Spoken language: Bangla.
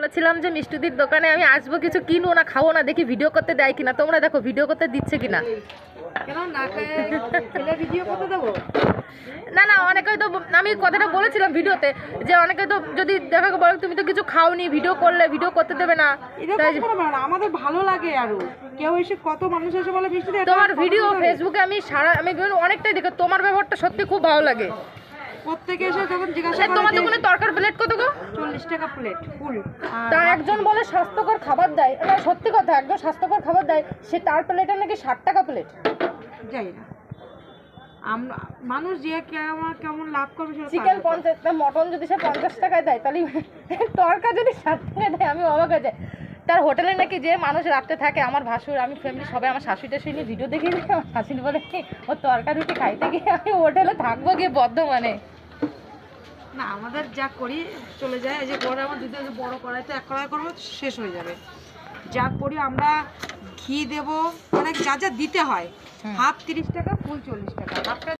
বলেছিলাম যে মিষ্টিদির দোকানে আমি আসবো, কিছু কিনবো না, খাবো না, দেখি ভিডিও করতে দেয় কিনা। তোমরা দেখো ভিডিও করতে দিচ্ছে কিনা। কেন না খেলে ভিডিও করতে দেবো? না না, অনেকে তো, আমি কথাটা বলেছিলাম ভিডিওতে যে অনেকে তো যদি দেখা বলে তুমি তো কিছু খাওনি, ভিডিও করলে ভিডিও করতে দেবে না। তাই আমাদের ভালো লাগে আরো, কেউ এসে কত মানুষ এসে বলে মিষ্টি দে, তোমার ভিডিও ফেসবুকে আমি অনেকটাই দেখি, তোমার ব্যবহারটা সত্যি খুব ভালো লাগে। প্রত্যেকে এসে যখন জিজ্ঞাসা করে তোমার দোকানে তরকার প্লেট কত গো? 40 টাকা প্লেট ফুল। তা একজন বলে স্বাস্থ্যকর খাবার দেয়, না সত্যি কথা, একজন স্বাস্থ্যকর খাবার দেয়, সে তার প্লেটে নাকি 60 টাকা প্লেট। যাই না, আমরা মানুষ যে কেমন লাভ করবে সেটা চিকেন 50, না মটন যদি সে 50 টাকায় দেয়, তাহলে তরকা যদি 60 টাকায় দেয়, আমি অবাক হয়ে যাই। তার হোটেলে নাকি যে মানুষ রাত্রে থাকে, আমার ভাসুর, আমি ফ্যামিলি সবাই, আমার শাশুড়িটা শুনে ভিডিও দেখে দিই, আমার শাশুড়ি বলে কি ও তরকা রুটি খাইতে গিয়ে আমি হোটেলে থাকবো গিয়ে বর্ধমানে। না আমাদের যা করি চলে যায়। এই যে বড় আমার দুধে বড় কড়াইতে 1 কড়াই করবো, শেষ হয়ে যাবে। যা করি আমরা ঘি দেবো, মানে যা যা দিতে হয়, হাফ 30 টাকা, ফুল 40 টাকা। হাফটা